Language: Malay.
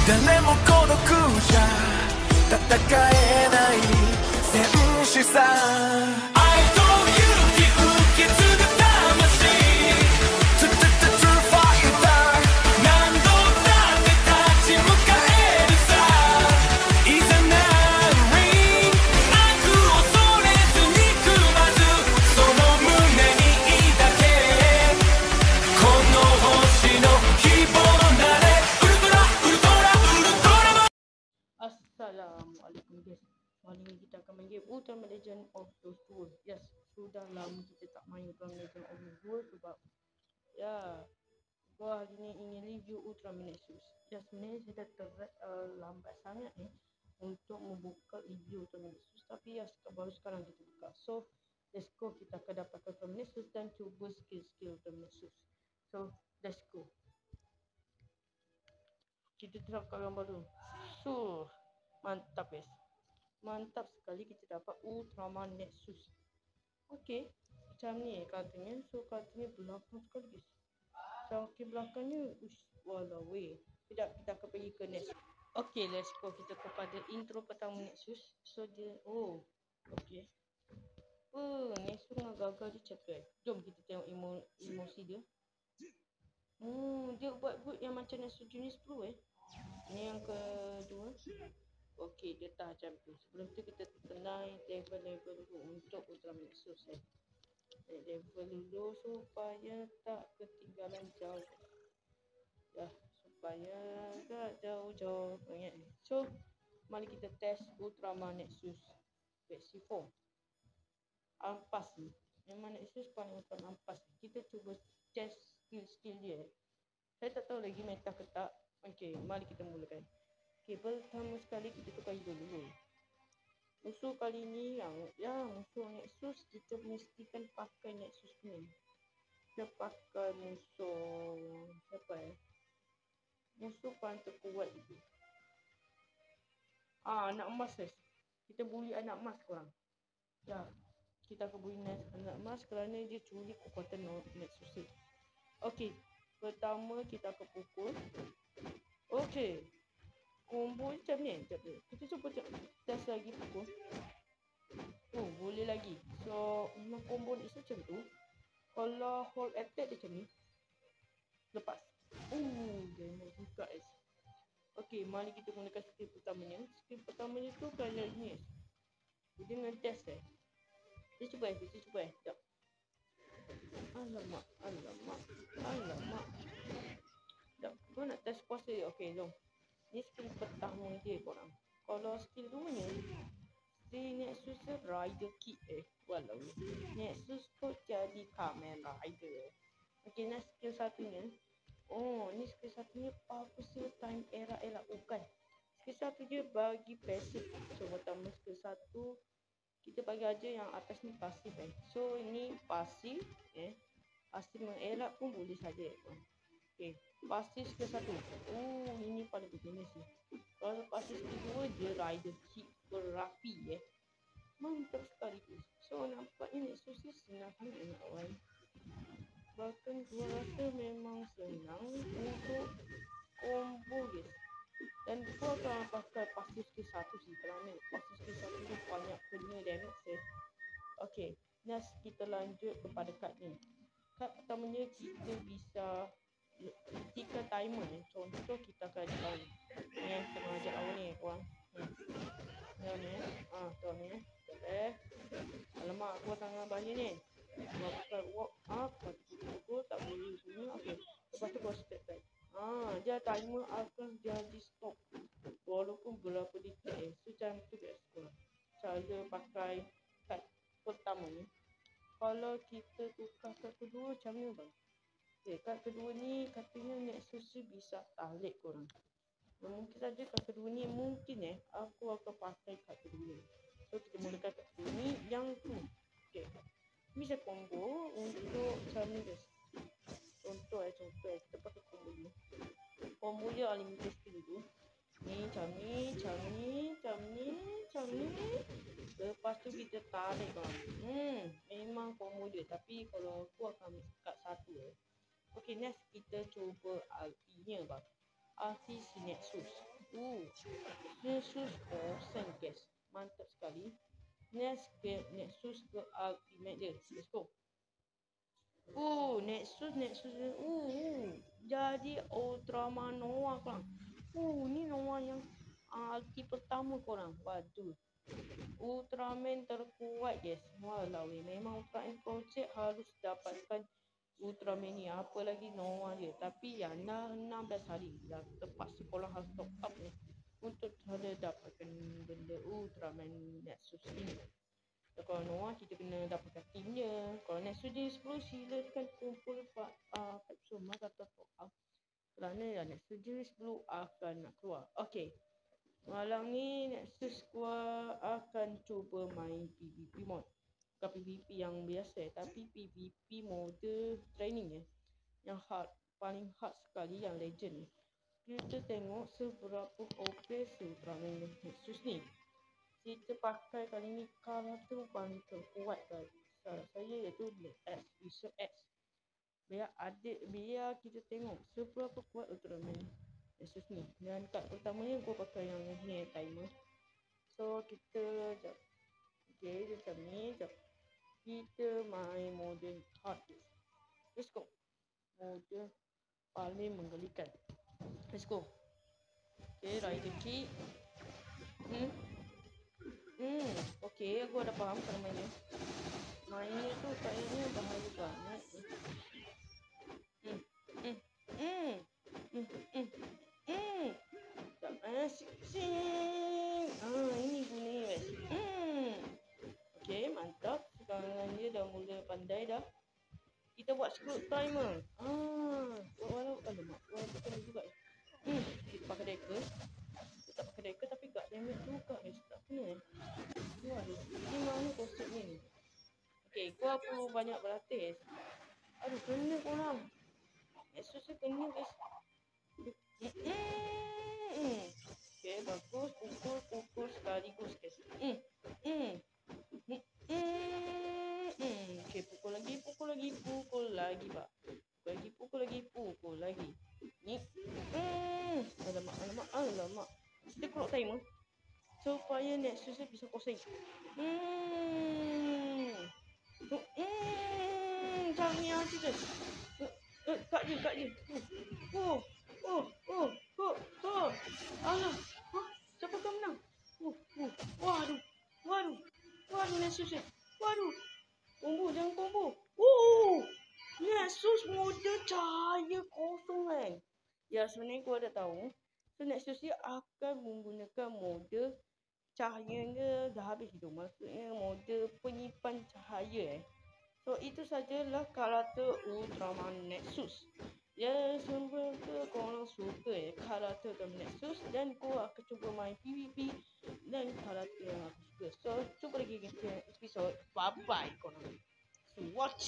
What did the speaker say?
誰も孤独じゃ戦えない戦士さ。愛と勇気受け継ぐ魂 True fighter 何度だって立ち向かえるさ。いざなるリング悪を恐れず憎まずその胸に抱けこの星の希望なれ Assalamualaikum guys. Hari ni kita akan main game Ultimate Legend of the World. Yes, sudah lama kita tak main Ultimate Legend of the World sebab ya, gua hari ni ingin review Ultimate Nexus. Ya, sebenarnya saya dah terlambat sangat untuk membuka review Ultimate Nexus, tapi ya baru sekarang kita buka. So, let's go, kita akan dapatkan Ultimate Nexus dan cuba skill-skill Ultimate Nexus. So, let's go. Kita terapkan gambar dulu. So, mantap guys, mantap sekali kita dapat Ultraman Nexus. Okey, macam ni katanya. So katanya belakang sekali guys, saking belakangnya walau weh. Sekejap kita akan pergi ke Nexus. Okey, let's go, kita kepada intro pertama Nexus. So dia okey, Nexus dengan gagal dia cakap. Jom kita tengok emosi dia. Dia buat good yang macam Nexus jenis 10 Ini yang kedua. Okey, dia tak macam tu. Sebelum tu kita naik level dulu untuk Ultraman Nexus level dulu supaya tak ketinggalan jauh. Ya, supaya tak jauh-jauh banyak. So, mari kita test Ultraman Nexus versi 4. Ampas ni. Memang Nexus paling ampas. Kita cuba test skill dia. Saya tak tahu lagi meta ke tak. Okey, mari kita mulakan. Okay, pertama sekali kita tukar hidung dulu. Musuh kali ni musuh Nexus, kita mestikan pakai Nexus ni. Kita pakai musuh siapa musuh paling terkuat itu. Anak emas guys. Kita bully anak emas korang. Ya, kita akan bully anak emas kerana dia curi kekuatan Nexus. Okey, pertama kita akan pukul. Okey, combo macam ni. Kita cuba test lagi pukul. Boleh lagi. So memang combo ni macam tu. Kalau hold attack dia macam ni, lepas. Dia mau buka guys. Okey, mari kita gunakan skill pertamanya. Skill pertamanya tu kayak ni. Dia dengan test Kita cuba Sekejap. Alamak. Sekejap, gua nak test kuasa dia. Okey, jom. Ni skill pertama dia korang. Kalau skill 2 nya, si Nexus Rider Kit walau Nexus kau jadi Kamen Rider. Okey, next skill satunya. Ni skill satunya Powerful Time Era. Bukan. Skill satu dia bagi pasif. So pertama skill satu kita bagi aja yang atas ni pasif So ini pasif pasif mengelak pun boleh saja. Okey, pasif skill 1. Ini paling begini sih. Kalau pasif skill 2 dia Rider Kit berapi Mantap sekali guys. So nampaknya Nexus ni senang sangat nak awal. Bahkan gua rasa memang senang untuk combo guys. Dan gua akan pakai pasif skill 1 sih kerana pasif skill 1 ni banyak kena damage Okey, next kita lanjut kepada kad ni. Kad pertamanya kita bisa ketika timer contoh kita akan lawan yang tengah ajak lawan ni korang. Ni tuan ni. Alamak, aku tangan banyak ni. Gua pakai walk up, aku tak boleh semua. Okey, lepas tu gua step back. Dia timer akan jadi stop walaupun berapa detik So macam tu guys korang. Cara pakai kad pertama ni. Kalau kita tukar kad kedua macam ni bang. Kad kedua ni katanya Nexus bisa tarik korang. Mungkin saja kad kedua ni mungkin aku akan pakai kad kedua. So kita mulakan kad kedua ni yang tu. Okey, bisa combo untuk macam ni guys. Contoh kita pakai combo dulu. Combo dia unlimited skill dulu. Ni macam ni. Lepas tu kita tarik bang. Memang combo dia. Tapi kalau aku akan kat satu Okey, next kita cuba ulti-nya bang. arti si Nexus. Nexus Ocean guys. Mantap sekali. Nexus ke ultimate dia. Let's go. Nexus. Jadi Ultraman Noah korang. Ni Noah yang ulti pertama korang. Waduh. Ultraman terkuat guys. Walau memang Ultraman konsep harus dapatkan Ultraman ni. Apa lagi Noah dia. Tapi ya 16 hari dah terpaksa korang harus top up ni untuk dapatkan benda Ultraman Nexus ini. Kalau Noah kita kena dapatkan timnya. Kalau Nexus dia 10 silakan kumpul kapsul mas atau top up. Kerana Nexus dia 10 akan nak keluar. Okay. Malam ni Nexus keluar akan cuba main PvP mode. Bukan PvP yang biasa tapi PvP mode training ya. Yang hard, paling hard sekali yang legend. Kita tengok seberapa OP Ultraman Nexus ni. Kita pakai kali ni karakter paling terkuat kali saya iaitu X, Visual X. Biar kita tengok seberapa kuat Ultraman Nexus ni. Dan kat pertamanya gua pakai yang ni timer. So kita jap. Okay, macam ni jap. Kita main mode hard. Let's go. Mode paling menggelikan. Let's go. Okay, rider kick. Okay, aku dah faham cara mainnya. Mainnya tu kayaknya bahaya banget. Ini guna guys. Okay, mantap. Sekarang dia dah mula pandai dah. Kita buat scroll timer. Walau bukan juga. Kita pakai decker. Kita pakai decker tapi gak damage juga guys. Tak kena Waduh, ini mana konsep ni? Okay, gua perlu banyak berlatih. Aduh, kena korang. Nexus kena guys. Okay, bagus. Pukul sekaligus guys. Okay, pukul lagi pak. Pukul lagi. Ni. Alamak. Kita keluar timer supaya Nexus bisa kosong. Jangan hati je. Kak je. Alah. Siapa kau menang? Waduh Nexus. Waduh. Combo, jangan combo. Nexus mode cahaya kosong kan. Ya sebenarnya gua dah tahu. So Nexus dia akan menggunakan mode cahayanya dah habis itu. Maksudnya mode penyimpan cahaya So itu sajalah karakter Ultraman Nexus. Ya semoga korang suka karakter Nexus. Dan gua akan cuba main PvP dan karakter yang aku suka. So cuba lagi kita episode. Bye bye korang. Watch.